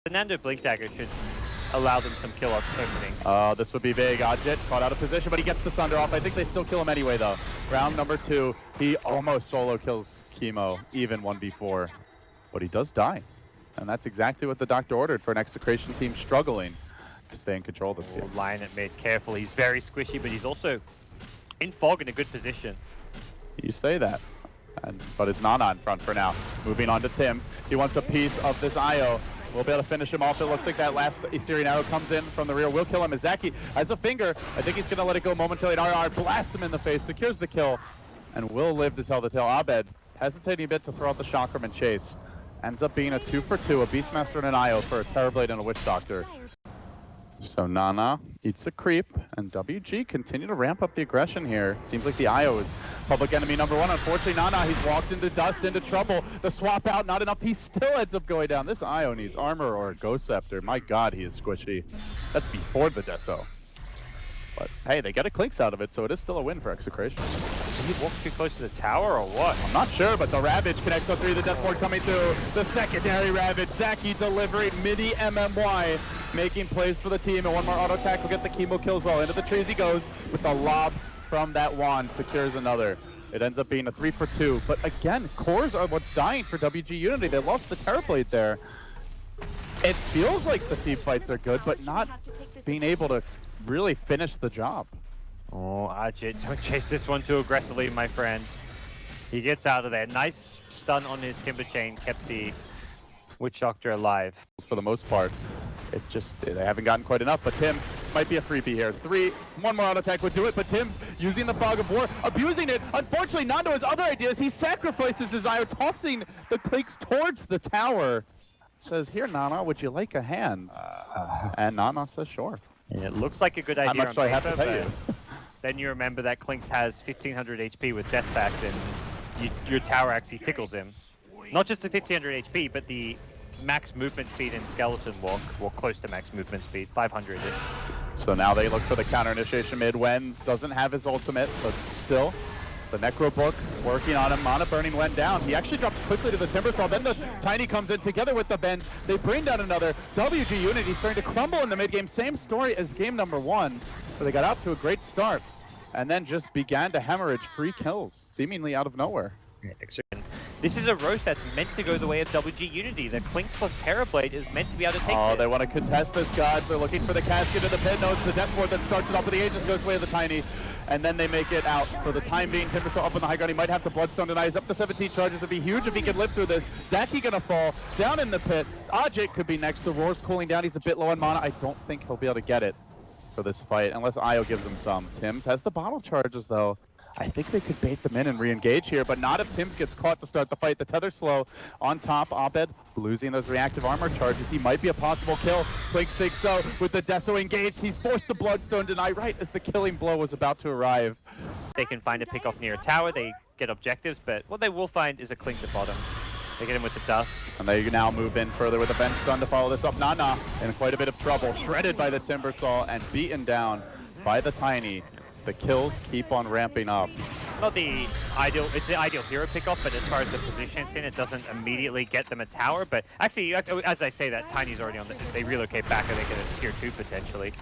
The Nando Blink Dagger should allow them some kill opening. This would be big. Ajit caught out of position, but he gets the Sunder off. I think they still kill him anyway, though. Round number 2, he almost solo kills Chemo, even 1v4. But he does die. And that's exactly what the doctor ordered for an Execration team struggling to stay in control this game. Lion at mid, careful. He's very squishy, but he's also in fog in a good position. You say that. But it's Nana in front for now. Moving on to Tims. He wants a piece of this IO. We'll be able to finish him off. It looks like that last Assyrian arrow comes in from the rear. Will kill him. Izaki has a finger. I think he's going to let it go momentarily. And RR blasts him in the face, secures the kill, and will live to tell the tale. Abed hesitating a bit to throw out the chakram and chase. Ends up being a 2 for 2, a Beastmaster and an IO for a Terrorblade and a Witch Doctor. So Nana eats a creep, and WG continue to ramp up the aggression here. Seems like the IO is public enemy number 1. Unfortunately, Nana, he's walked into dust, into trouble. The swap out, not enough. He still ends up going down. This IO needs armor or a Ghost Scepter. My god, he is squishy. That's before the Deso. But hey, they get a Clinks out of it, so it is still a win for Execration. Did he walk too close to the tower or what? I'm not sure, but the Ravage connects on 3, the Deathboard coming through. The secondary Ravage, Zaki delivering midi MMY, making plays for the team, and one more auto attack will get the Chemo kill as well. Into the trees he goes with the lob from that wand, secures another. It ends up being a 3 for 2, but again, cores are what's dying for WG.Unity. They lost the Terrorblade there. It feels like the team fights are good, but not being able to really finish the job. Oh, Ajit, don't chase this one too aggressively, my friend. He gets out of there. Nice stun on his Timber Chain, kept the Witch Doctor alive. For the most part, they haven't gotten quite enough, but Tim might be a freebie here. 3, one more auto attack would do it, but Tim's using the Fog of War, abusing it. Unfortunately, Nando has other ideas. He sacrifices his IO, tossing the Clinks towards the tower. Says, here, Nana, would you like a hand? And Nana says, sure. Yeah, it looks like a good idea on paper, I have to tell you. Then you remember that Clinks has 1500 HP with Death Pact, and your tower actually tickles him. Not just the 1500 HP, but the max movement speed in Skeleton Walk, or close to max movement speed, 500. So now they look for the counter initiation mid. Wen doesn't have his ultimate, but still, the Necro Book working on him. Mana burning Wen down. He actually drops quickly to the Timbersaw. Then the Tiny comes in together with the Bend. They bring down another. WG.Unity starting to crumble in the mid game. Same story as game number 1. So they got out to a great start, and then just began to hemorrhage free kills, seemingly out of nowhere. This is a roast that's meant to go the way of WG.Unity. The Clinks plus Terrorblade is meant to be able to take this. They want to contest this, guys. They're looking for the casket of the pit. No, it's the Death Ward that starts it off with the Aegis, goes away to the Tiny. And then they make it out. For the time being, Timbersaw up on the high ground. He might have to Bloodstone deny. He's up to 17 charges. It'd be huge if he could live through this. Zaki gonna fall down in the pit. Ajit could be next. The Roar's cooling down. He's a bit low on mana. I don't think he'll be able to get it for this fight, unless Io gives him some. Tims has the bottle charges, though. I think they could bait them in and re-engage here, but not if Tims gets caught to start the fight. The tether slow on top. Abed losing those reactive armor charges. He might be a possible kill. Clinks thinks so. With the Deso engaged, he's forced the Bloodstone deny right as the killing blow was about to arrive. They can find a pick off near a tower. They get objectives, but what they will find is a Clink at bottom. They get him with the dust. And they now move in further with a bench stun to follow this up. Nana in quite a bit of trouble. Shredded by the Timbersaw and beaten down by the Tiny. The kills keep on ramping up. Not the ideal, it's the ideal hero pickoff, but as far as the position it's in, it doesn't immediately get them a tower. But actually, as I say that, Tiny's already on the, they relocate back and they get a tier 2 potentially.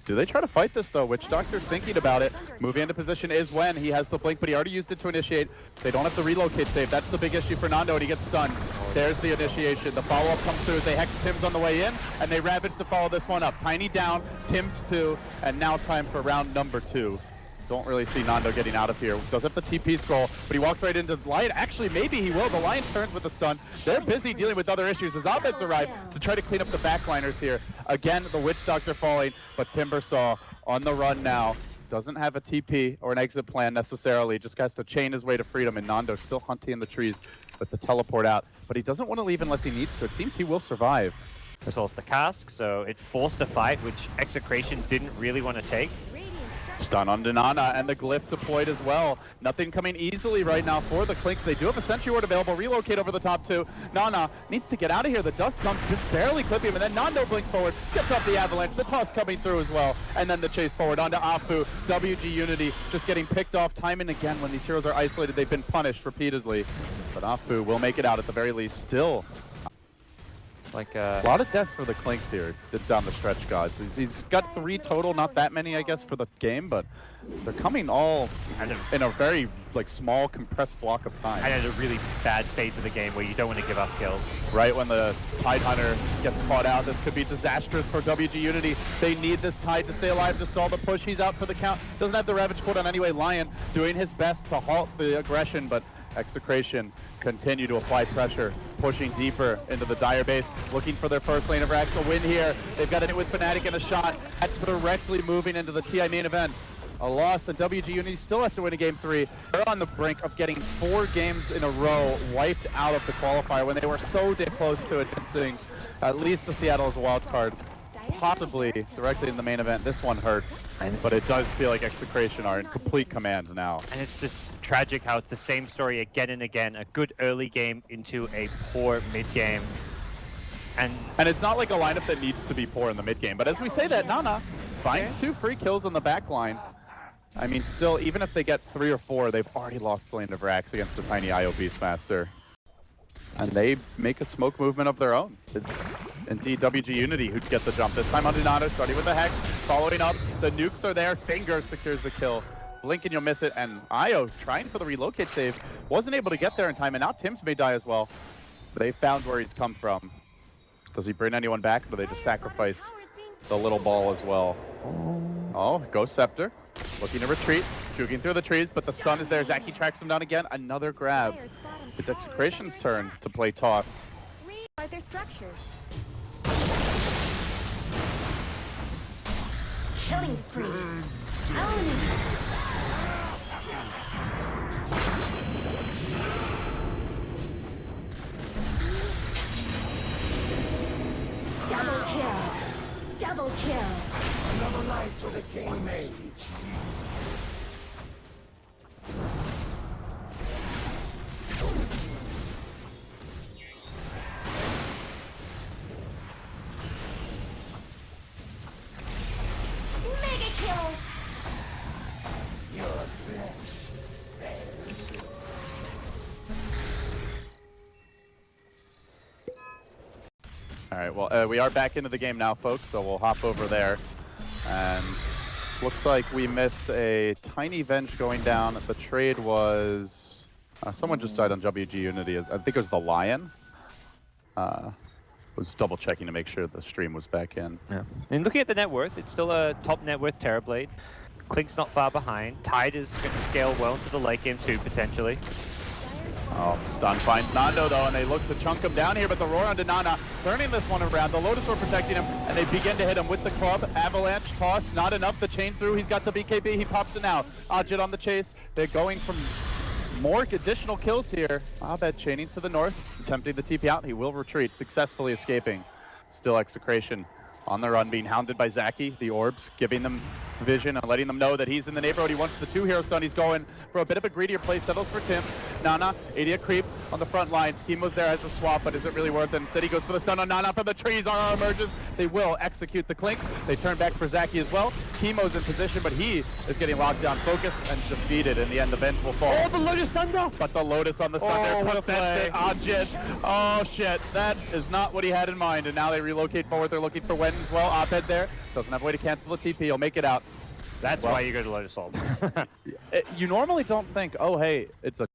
Do they try to fight this though? Witch Doctor's thinking about it. Moving into position is Wen. He has the blink, but he already used it to initiate. They don't have the relocate save. That's the big issue for Nando, and he gets stunned. There's the initiation. The follow-up comes through as they hex Tims on the way in, and they ravage to follow this one up. Tiny down, Tims 2, and now time for round number 2. Don't really see Nando getting out of here. Does have the TP scroll, but he walks right into the Lion. Actually, maybe he will. The Lion turns with the stun. They're busy dealing with other issues as Abed's arrived to try to clean up the backliners here. Again, the Witch Doctor falling, but Timbersaw on the run now. Doesn't have a TP or an exit plan necessarily. Just has to chain his way to freedom, and Nando still hunting in the trees with the teleport out. But he doesn't want to leave unless he needs to. It seems he will survive. As well as the cask, so it forced a fight, which Execration didn't really want to take. Stun on Nana, and the Glyph deployed as well. Nothing coming easily right now for the Clinks. They do have a Sentry Ward available. Relocate over the top 2. Nana needs to get out of here. The dust comes, just barely clipping him, and then Nando blinks forward, gets up the avalanche. The toss coming through as well, and then the chase forward onto Afu. WG.Unity just getting picked off time and again. When these heroes are isolated, they've been punished repeatedly. But Afu will make it out at the very least. Still Like A lot of deaths for the Clinks here down the stretch, guys. He's got 3 total, not that many, I guess, for the game, but they're coming all in a very small, compressed block of time. and at a really bad phase of the game where you don't want to give up kills. Right when the Tide Hunter gets caught out, this could be disastrous for WG.Unity. They need this Tide to stay alive to stall the push. He's out for the count. Doesn't have the Ravage put on anyway. Lion doing his best to halt the aggression, but Execration continue to apply pressure, pushing deeper into the Dire base, looking for their first lane of racks. A win here. They've got it with Fnatic and a shot at directly moving into the TI main event. A loss, and WG.Unity still have to win a game 3. They're on the brink of getting 4 games in a row wiped out of the qualifier when they were so damn close to advancing at least to Seattle as a wild card. Possibly directly in the main event. This one hurts, but it does feel like Execration are in complete command now. And it's just tragic how it's the same story again and again. A good early game into a poor mid game. And it's not like a lineup that needs to be poor in the mid game, but as we say that, Nana finds 2 free kills on the back line. I mean, still, even if they get 3 or 4, they've already lost the lane of racks against a tiny IO Beastmaster. And they make a smoke movement of their own. It's indeed WG.Unity who gets the jump. This time on Donato, starting with the Hex, following up. The nukes are there. Finger secures the kill. Blink and you'll miss it. And IO trying for the relocate save. Wasn't able to get there in time. And now Tim's may die as well. But they found where he's come from. Does he bring anyone back? Or do they just sacrifice the little ball as well? Oh, Ghost Scepter. Looking to retreat, juking through the trees, but the stun is there. Zaki tracks him down again. Another grab. It's Execration's turn to play toss. Are their structures? Killing spree. Own it. Double kill. Double kill. Another life to the King Mage. Mega kill. Your flesh fails. All right, well, we are back into the game now, folks, so we'll hop over there. And looks like we missed a tiny Venge going down. The trade was... someone just died on WG.Unity. I think it was the Lion. Was double checking to make sure the stream was back in. yeah. And looking at the net worth, it's still a top net worth Terrorblade. Klink's not far behind. Tide is going to scale well into the late game too, potentially. Oh, stun finds Nando though, and they look to chunk him down here, but the roar onto Nana, turning this one around. The Lotus were protecting him, and they begin to hit him with the club. Avalanche toss, not enough. The chain through, he's got the BKB, he pops it now. Ajit on the chase. They're going from more additional kills here. Abed chaining to the north, attempting the TP out. He will retreat, successfully escaping. Still Execration on the run, being hounded by Zaki. The orbs giving them vision and letting them know that he's in the neighborhood. He wants the 2-hero stun. He's going for a bit of a greedier play. Settles for Tim. Nana, 80 creep on the front lines. Chemo's there as a swap, but is it really worth it? Instead he goes for the stun on Nana from the trees. RR emerges. They will execute the Clink. They turn back for Zaki as well. Chemo's in position, but he is getting locked down, focused, and defeated. In the end, the Venge will fall. Oh, the Lotus Thunder! But the Lotus on the Thunder puts that Ajit. Oh shit, that is not what he had in mind. And now they relocate forward. They're looking for Wen as well. Oped there. Doesn't have a way to cancel the TP. He'll make it out. That's why you go to Lotus Ult. You normally don't think, oh hey, it's a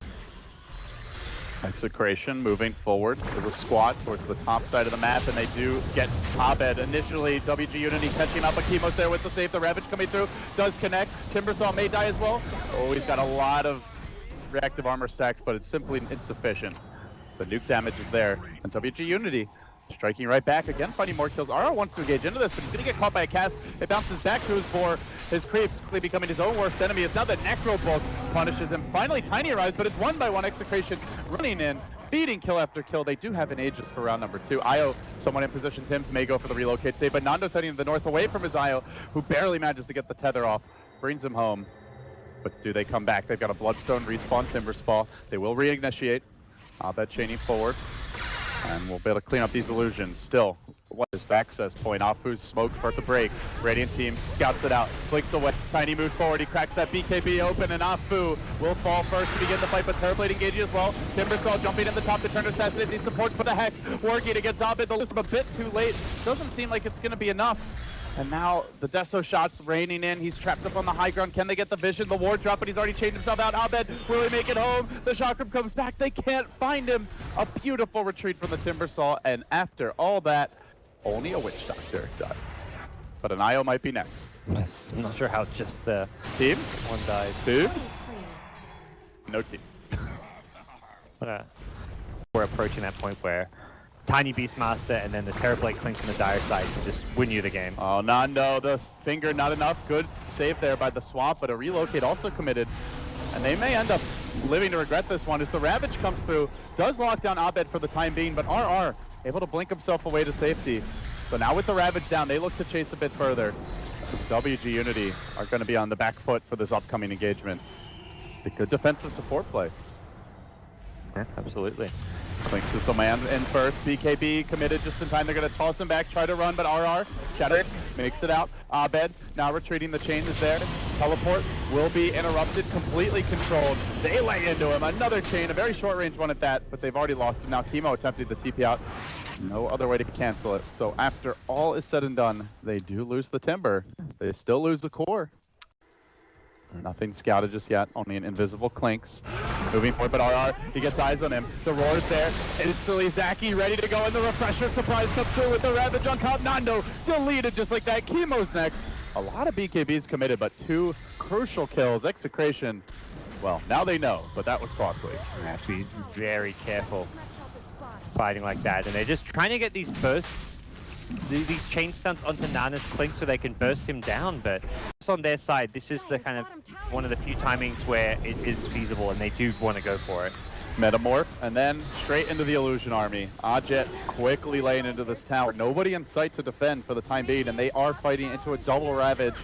Execration moving forward to the squat towards the top side of the map, and they do get Abed. Initially, WG.Unity catching up, but Chemo's there with the save. The Ravage coming through, does connect. Timbersaw may die as well. Oh, he's got a lot of reactive armor stacks, but it's simply insufficient. The nuke damage is there, and WG.Unity striking right back again, finding more kills. RR wants to engage into this, but he's going to get caught by a cast. It bounces back to his boar. His creeps quickly becoming his own worst enemy. It's now that Necro Bolt punishes him. Finally, Tiny arrives, but it's one by one. Execration running in, beating kill after kill. They do have an Aegis for round number 2. IO, someone in position. Tims may go for the relocate save, but Nando's heading to the north away from his IO, who barely manages to get the tether off. Brings him home. But do they come back? They've got a Bloodstone respawn, Timber Spawn. They will reinitiate. Abed chaining forward. And we'll be able to clean up these illusions. Still, what is access point. Afu's smoke starts to break. Radiant team scouts it out, blinks away. Tiny moves forward, he cracks that BKB open, and Afu will fall first to begin the fight, but Terrorblade engaging as well. Timbersaw jumping in the top to turn to assassinate these supports for the Hex. Working against Abed, they'll lose him a bit too late. Doesn't seem like it's going to be enough. And now the Deso shots raining in. He's trapped up on the high ground. Can they get the vision? The ward drop, but he's already changed himself out. Abed, will he make it home? The chakram comes back. They can't find him. A beautiful retreat from the Timbersaw. And after all that, only a Witch Doctor does. But an IO might be next. I'm not sure how just the Team? one died. Two? Killing spree. No team. But, we're approaching that point where Tiny Beastmaster and then the Terrorblade Clink from the dire side can just win you the game. Oh, Nando, the finger not enough. Good save there by the swamp, but a relocate also committed. And they may end up living to regret this one as the Ravage comes through. Does lock down Abed for the time being, but RR able to blink himself away to safety. So now with the Ravage down, they look to chase a bit further. WG.Unity are going to be on the back foot for this upcoming engagement. A good defensive support play. Yeah, absolutely. Clinks is the man in first. BKB committed just in time. They're going to toss him back, try to run, but RR shattered, makes it out. Abed now retreating. The chain is there. Teleport will be interrupted, completely controlled. They lay into him. Another chain, a very short range one at that, but they've already lost him. Now Chemo attempted the TP out. No other way to cancel it. So after all is said and done, they do lose the Timber. They still lose the core. Nothing scouted just yet, only an invisible Clinks. Moving forward, but RR, he gets eyes on him. The roar's there. Instantly, Zaki ready to go, and the refresher surprise comes through with the Ravage on top. Nando deleted just like that. Chemo's next. A lot of BKBs committed, but two crucial kills. Execration, well, now they know, but that was costly. You have to be very careful fighting like that. And they're just trying to get these bursts, these chain stunts onto Nana's Clink so they can burst him down, but just on their side, this is the kind of one of the few timings where it is feasible and they do want to go for it. Metamorph, and then straight into the Illusion Army. Ajet quickly laying into this tower. Nobody in sight to defend for the time being, and they are fighting into a double Ravage.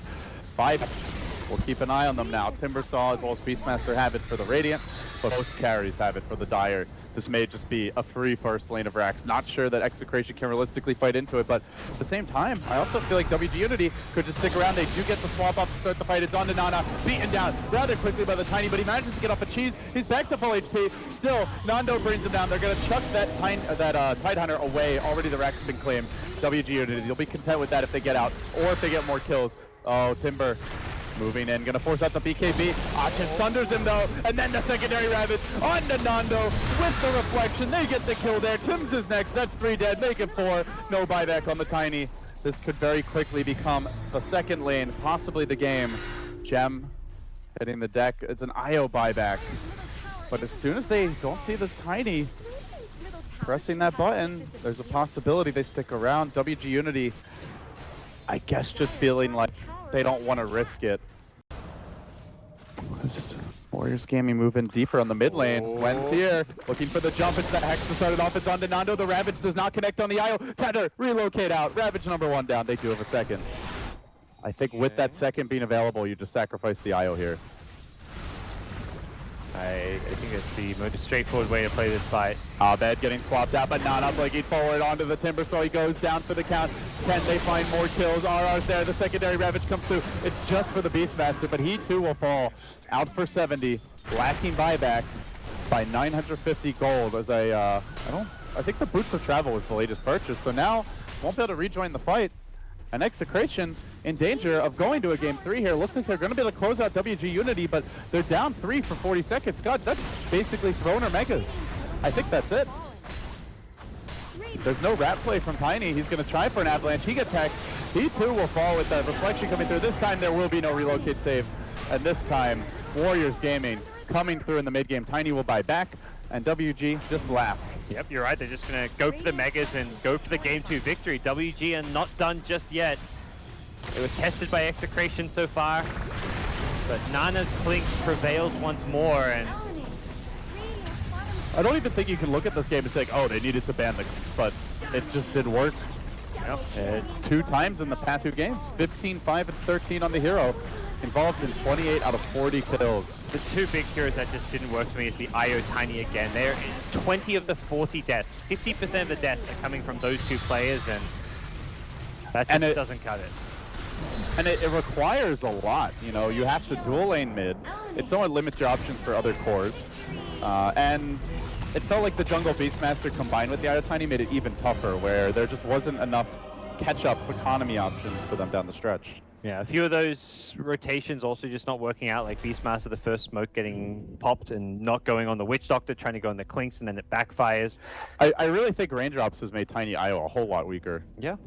5. We'll keep an eye on them now. Timbersaw as well as Beastmaster have it for the Radiant, but both carries have it for the Dire. This may just be a free first lane of Rax. Not sure that Execration can realistically fight into it, but at the same time, I also feel like WG.Unity could just stick around. They do get the swap up to start the fight. It's on to Nana, beaten down rather quickly by the Tiny, but he manages to get off a cheese. He's back to full HP. Still, Nando brings him down. They're going to chuck that Tidehunter away. Already the Rax has been claimed. WG.Unity, they'll be content with that if they get out, or if they get more kills. Oh, Timber. Moving in, gonna force out the BKB. Achin thunders him though, and then the secondary Ravage on to Nando with the reflection. They get the kill there. Tim's is next. That's 3 dead. Make it 4. No buyback on the Tiny. This could very quickly become the second lane, possibly the game. Gem hitting the deck. It's an IO buyback. But as soon as they don't see this Tiny pressing that button, there's a possibility they stick around. WG.Unity, I guess, just feeling like they don't want to risk it. This is Warriors Gaming moving deeper on the mid lane. Gwen's here, looking for the jump. It's the Hex to start it off. It's on to Nando. The Ravage does not connect on the IO. Tether, relocate out. Ravage number 1 down. They do have a second. I think with that second being available, you just sacrifice the IO here. I think it's the most straightforward way to play this fight. Abed getting swapped out, but Nana blinking forward onto the Timber, so he goes down for the count. Can they find more kills? RR's there. The secondary Ravage comes through. It's just for the Beastmaster, but he too will fall. Out for 70, lacking buyback by 950 gold. As I think the Boots of Travel was the latest purchase, so now won't be able to rejoin the fight. And Execration in danger of going to a game 3 here. Looks like they're going to be able to close out WG.Unity, but they're down 3 for 40 seconds. God, that's basically Throner Megas. I think that's it. There's no rat play from Tiny. He's going to try for an avalanche. He gets hacked. He too will fall with that reflection coming through. This time there will be no relocate save. And this time, Warriors Gaming coming through in the mid game. Tiny will buy back, and WG just laugh. Yep, you're right. They're just going to go for the Megas and go for the Game 2 victory. WG are not done just yet. It was tested by Execration so far, but Nana's Clinks prevails once more, and I don't even think you can look at this game and say, oh, they needed to ban the Clinks, but it just didn't work. Yep. 2 times in the past 2 games. 15, 5, and 13 on the hero. Involved in 28 out of 40 kills. The 2 big heroes that just didn't work for me is the IO Tiny again. They're 20 of the 40 deaths. 50% of the deaths are coming from those 2 players, and That And just it- doesn't cut it. And it requires a lot, you know, you have to dual lane mid. It somewhat limits your options for other cores. And it felt like the jungle Beastmaster combined with the Io Tiny made it even tougher, where there just wasn't enough catch-up economy options for them down the stretch. Yeah, a few of those rotations also just not working out, like Beastmaster, the first smoke getting popped and not going on the Witch Doctor, trying to go on the Clinks, and then it backfires. I really think Raindrops has made Tiny Io a whole lot weaker. Yeah.